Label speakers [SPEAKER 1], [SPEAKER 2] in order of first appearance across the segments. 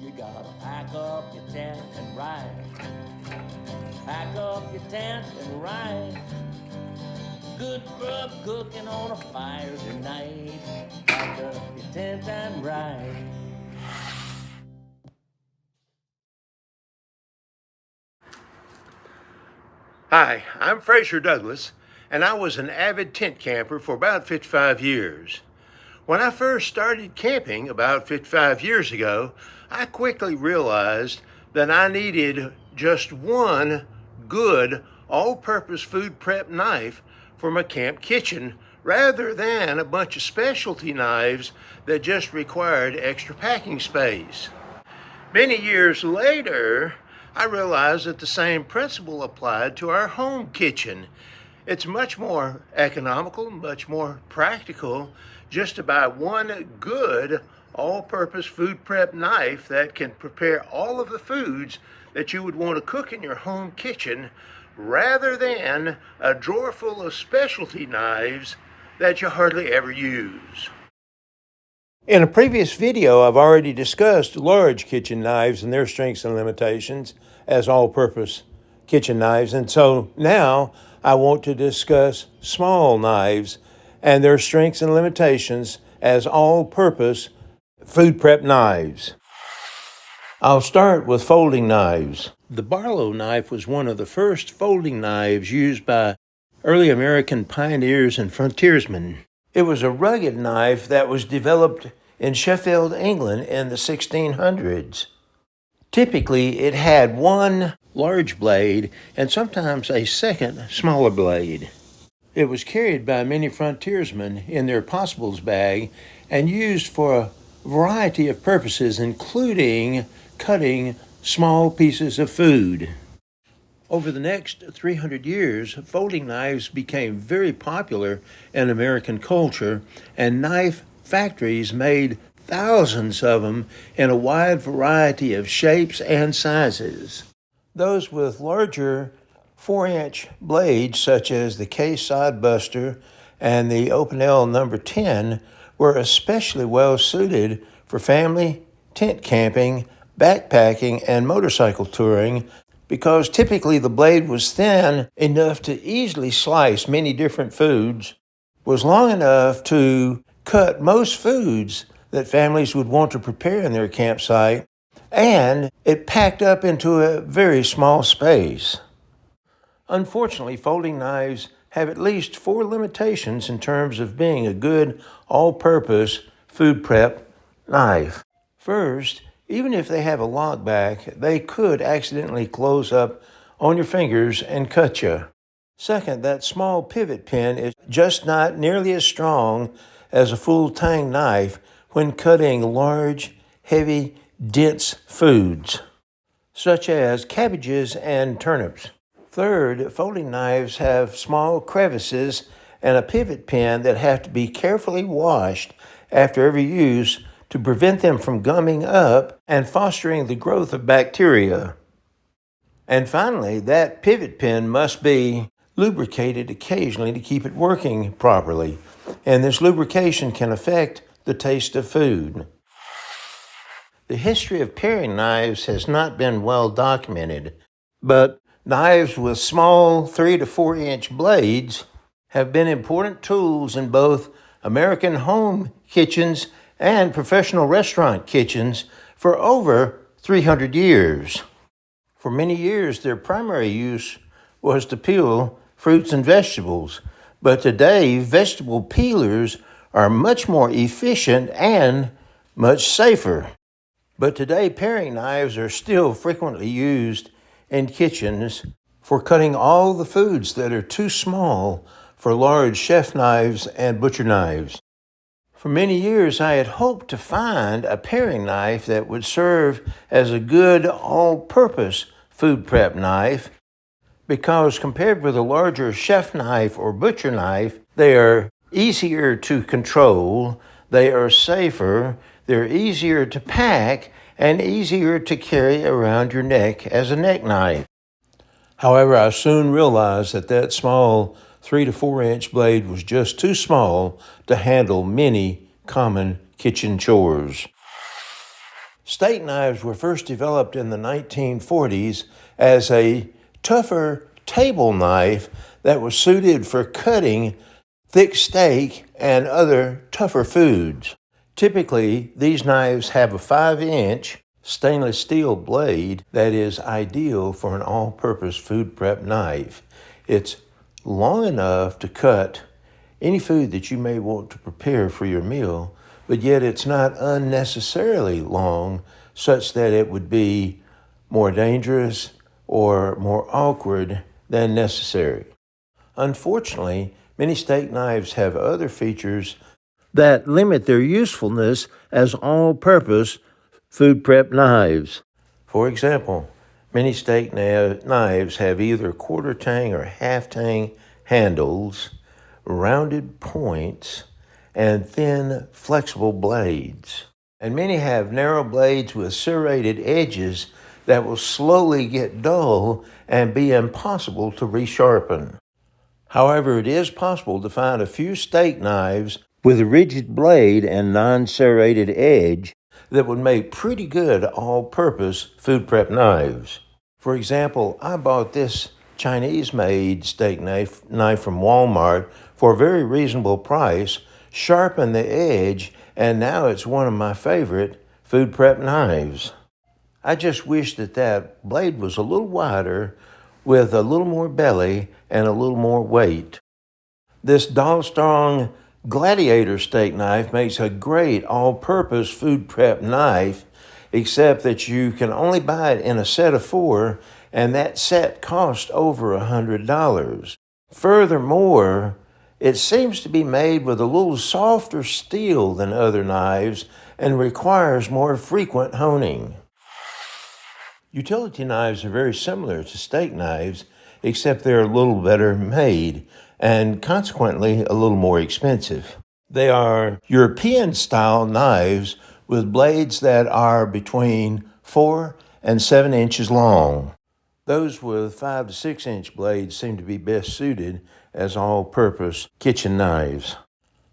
[SPEAKER 1] You gotta pack up your tent and ride. Pack up your tent and ride. Good grub cooking on a fire tonight. Pack up your tent and ride.
[SPEAKER 2] Hi, I'm Fraser Douglas, and I was an avid tent camper for about 55 years. When I first started camping about 55 years ago, I quickly realized that I needed just one good all-purpose food prep knife for my camp kitchen rather than a bunch of specialty knives that just required extra packing space. Many years later, I realized that the same principle applied to our home kitchen. It's much more economical, much more practical just to buy one good all-purpose food prep knife that can prepare all of the foods that you would want to cook in your home kitchen rather than a drawer full of specialty knives that you hardly ever use. In a previous video, I've already discussed large kitchen knives and their strengths and limitations as all-purpose kitchen knives, and so now I want to discuss small knives and their strengths and limitations as all-purpose food prep knives. I'll start with folding knives. The Barlow knife was one of the first folding knives used by early American pioneers and frontiersmen. It was a rugged knife that was developed in Sheffield, England in the 1600s. Typically, it had one large blade and sometimes a second, smaller blade. It was carried by many frontiersmen in their possibles bag and used for a variety of purposes, including cutting small pieces of food. Over the next 300 years, folding knives became very popular in American culture, and knife factories made thousands of them in a wide variety of shapes and sizes. Those with larger 4-inch blades, such as the K-Sod Buster and the Opinel No. 10, were especially well suited for family, tent camping, backpacking, and motorcycle touring, because typically the blade was thin enough to easily slice many different foods, was long enough to cut most foods that families would want to prepare in their campsite, and it packed up into a very small space. Unfortunately, folding knives have at least 4 limitations in terms of being a good all-purpose food prep knife. First, even if they have a lock back, they could accidentally close up on your fingers and cut you. Second, that small pivot pin is just not nearly as strong as a full tang knife when cutting large, heavy, dense foods, such as cabbages and turnips. Third, folding knives have small crevices and a pivot pin that have to be carefully washed after every use to prevent them from gumming up and fostering the growth of bacteria. And finally, that pivot pin must be lubricated occasionally to keep it working properly, and this lubrication can affect the taste of food. The history of paring knives has not been well documented, but knives with small 3 to 4 inch blades have been important tools in both American home kitchens and professional restaurant kitchens for over 300 years. For many years, their primary use was to peel fruits and vegetables, but today vegetable peelers are much more efficient and much safer. But today, paring knives are still frequently used in kitchens for cutting all the foods that are too small for large chef knives and butcher knives. For many years, I had hoped to find a paring knife that would serve as a good all-purpose food prep knife, because compared with a larger chef knife or butcher knife, they are easier to control, they are safer, they're easier to pack, and easier to carry around your neck as a neck knife. However, I soon realized that small 3 to 4 inch blade was just too small to handle many common kitchen chores. Steak knives were first developed in the 1940s as a tougher table knife that was suited for cutting thick steak and other tougher foods. Typically, these knives have a 5-inch stainless steel blade that is ideal for an all-purpose food prep knife. It's long enough to cut any food that you may want to prepare for your meal, but yet it's not unnecessarily long such that it would be more dangerous or more awkward than necessary. Unfortunately, many steak knives have other features that limit their usefulness as all-purpose food prep knives. For example, many steak knives have either quarter tang or half tang handles, rounded points, and thin, flexible blades. And many have narrow blades with serrated edges that will slowly get dull and be impossible to resharpen. However, it is possible to find a few steak knives with a rigid blade and non-serrated edge that would make pretty good all-purpose food prep knives. For example, I bought this Chinese-made steak knife from Walmart for a very reasonable price, sharpened the edge, and now it's one of my favorite food prep knives. I just wish that blade was a little wider with a little more belly and a little more weight. This Doll-Strong Gladiator steak knife makes a great all-purpose food prep knife, except that you can only buy it in a set of 4, and that set costs over $100. Furthermore, it seems to be made with a little softer steel than other knives and requires more frequent honing. Utility knives are very similar to steak knives, except they're a little better made and consequently a little more expensive. They are European-style knives with blades that are between 4 and 7 inches long. Those with 5 to 6 inch blades seem to be best suited as all-purpose kitchen knives.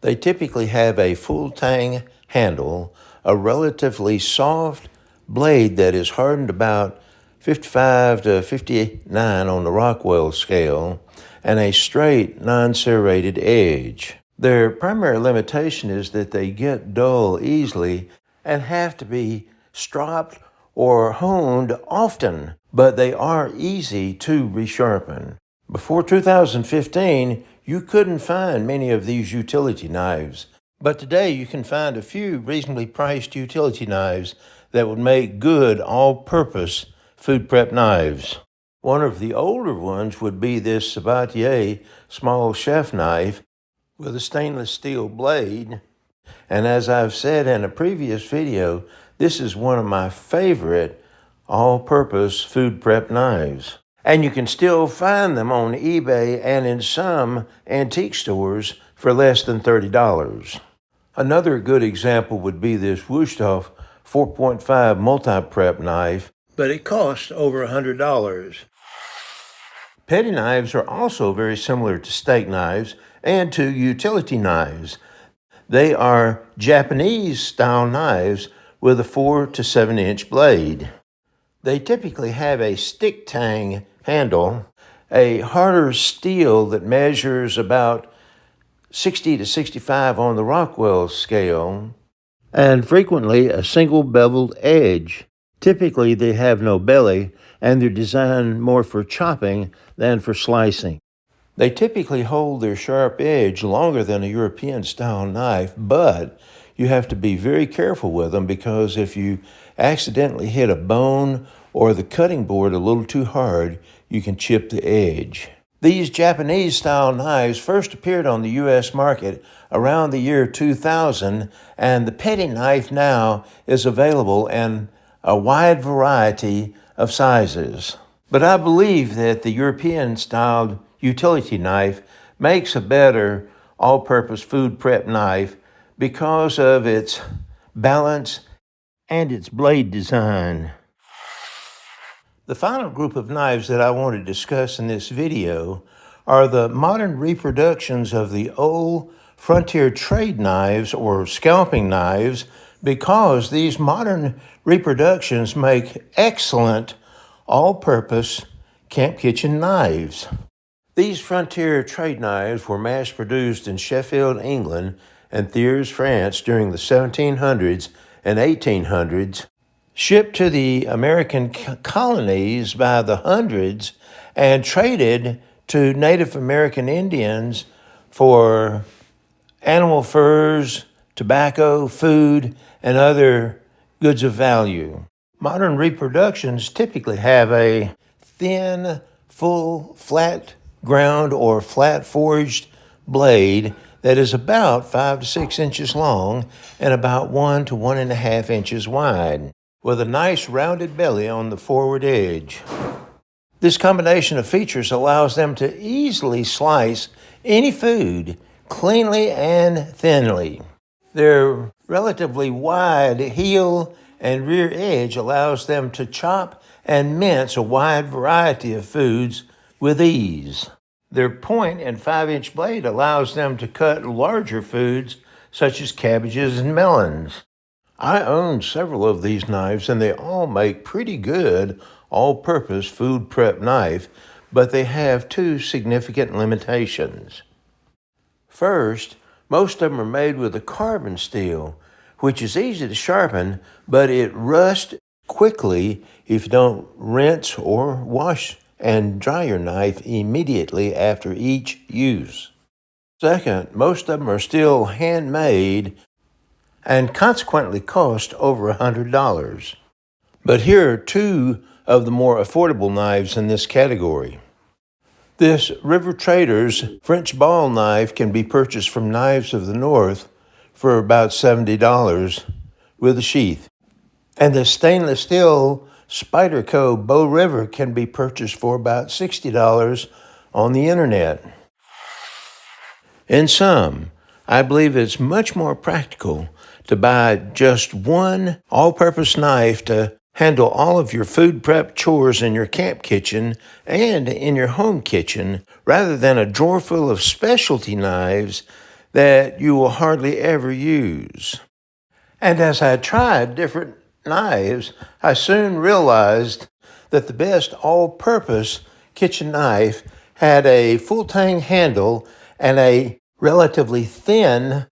[SPEAKER 2] They typically have a full tang handle, a relatively soft blade that is hardened about 55 to 59 on the Rockwell scale, and a straight, non-serrated edge. Their primary limitation is that they get dull easily and have to be stropped or honed often, but they are easy to resharpen. Before 2015, you couldn't find many of these utility knives, but today you can find a few reasonably priced utility knives that would make good all-purpose food prep knives. One of the older ones would be this Sabatier small chef knife with a stainless steel blade. And as I've said in a previous video, this is one of my favorite all-purpose food prep knives. And you can still find them on eBay and in some antique stores for less than $30. Another good example would be this Wusthof 4.5 multi-prep knife, but it costs over $100. Petty knives are also very similar to steak knives and to utility knives. They are Japanese-style knives with a 4 to 7 inch blade. They typically have a stick tang handle, a harder steel that measures about 60 to 65 on the Rockwell scale, and frequently a single beveled edge. Typically, they have no belly, and they're designed more for chopping than for slicing. They typically hold their sharp edge longer than a European-style knife, but you have to be very careful with them because if you accidentally hit a bone or the cutting board a little too hard, you can chip the edge. These Japanese-style knives first appeared on the U.S. market around the year 2000, and the petty knife now is available in a wide variety of sizes. But I believe that the European-styled utility knife makes a better all-purpose food prep knife because of its balance and its blade design. The final group of knives that I want to discuss in this video are the modern reproductions of the old frontier trade knives or scalping knives because these modern reproductions make excellent all-purpose camp kitchen knives. These frontier trade knives were mass-produced in Sheffield, England, and Thiers, France during the 1700s and 1800s, shipped to the American colonies by the hundreds, and traded to Native American Indians for animal furs, tobacco, food, and other goods of value. Modern reproductions typically have a thin, full, flat ground or flat forged blade that is about 5 to 6 inches long and about 1 to 1.5 inches wide, with a nice rounded belly on the forward edge. This combination of features allows them to easily slice any food cleanly and thinly. Their relatively wide heel and rear edge allows them to chop and mince a wide variety of foods with ease. Their point and 5-inch blade allows them to cut larger foods such as cabbages and melons. I own several of these knives and they all make pretty good all-purpose food prep knife, but they have two significant limitations. First, most of them are made with a carbon steel, which is easy to sharpen, but it rusts quickly if you don't rinse or wash and dry your knife immediately after each use. Second, most of them are still handmade and consequently cost over $100. But here are two of the more affordable knives in this category. This River Traders French ball knife can be purchased from Knives of the North for about $70 with a sheath. And the stainless steel Spyderco Bow River can be purchased for about $60 on the internet. In sum, I believe it's much more practical to buy just one all-purpose knife to handle all of your food prep chores in your camp kitchen and in your home kitchen, rather than a drawer full of specialty knives that you will hardly ever use. And as I tried different knives, I soon realized that the best all-purpose kitchen knife had a full-tang handle and a relatively thin,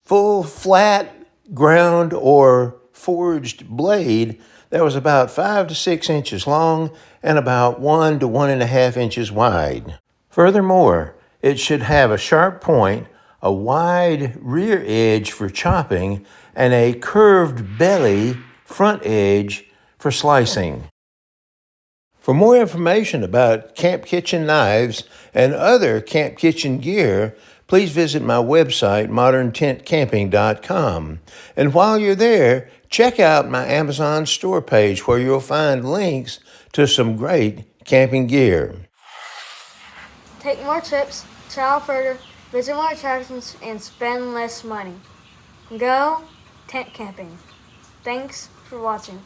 [SPEAKER 2] full, flat, ground or forged blade that was about 5 to 6 inches long and about 1 to 1.5 inches wide. Furthermore, it should have a sharp point, a wide rear edge for chopping, and a curved belly front edge for slicing. For more information about camp kitchen knives and other camp kitchen gear, please visit my website, moderntentcamping.com. And while you're there, check out my Amazon store page where you'll find links to some great camping gear.
[SPEAKER 3] Take more trips, travel further, visit more attractions, and spend less money. Go tent camping. Thanks for watching.